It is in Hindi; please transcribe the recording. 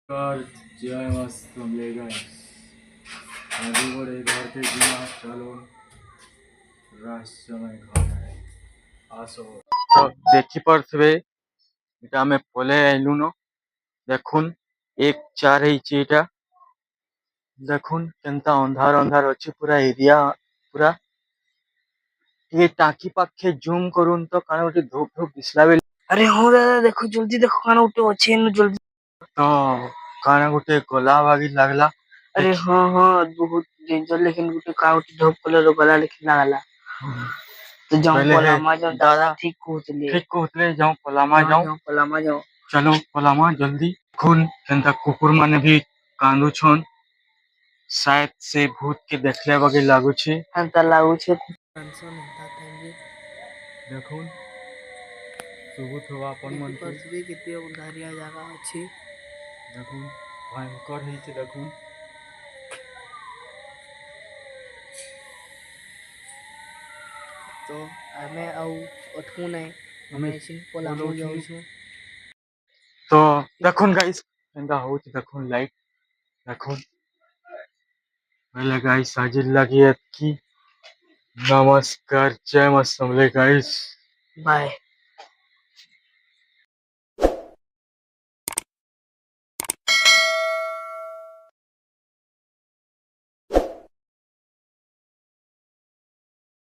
God, जय मस्त मिलेगा आगे बढ़े घर के बिना चलो राष्ट्र में घर है आसो तो देखी पारे এটা আমি পলে আইলু ন দেখুন এক চার ହେଇଛି এটা দেখুন କେନ୍ତା ଅନ୍ଧାର ଅନ୍ଧାର ଅଛି ପୁରା ଏରିଆ ପୁରା ଟିକେ ଟାଙ୍କି ପାଖେ ଜୁମ କରୁନ୍ ତ କାଣା ଗୋଟେ ଧୂପ ଧୂପ ଦିଶଲା ବେଲେ अरे हाँ दादा देखो जल्दी देखो खाना उठे अच्छे है जल्दी। ତ କାଣା ଗୋଟେ ଗଲା ବାଗି ଲାଗଲା अरे ଦେଖି हाँ हाँ बहुत डेंजर लेकिन गुटे का उठे धूप कलर गला लेकिन ना गला तो जाऊं पहले है पलामा जाऊं दादा ठीक कहतले। ठीक कहतले जाऊं पलामा हाँ जाऊं जाऊं पलामा जाऊं। चलो पलामा जल्दी खून केनता कुकुर माने भी कांदुछन शायद से भूत के देखले बागे लागुछे अंतर लागू छे टेंशन होता टाइम रे देखुन सुबुत हवा अपन मन के परसबे केते अंधारिया जगह अछि देखुन भयंकर ହେଇଛି देखुन तो हमें आउ अठू नहीं हमें छी पलामो जाऊ छे तो देखुन गाइस केनता होଉଛି देखुन लाइट देखुन पहले गाइस साजिद लगी है कि नमस्कार जय मस्त गाइस बाय।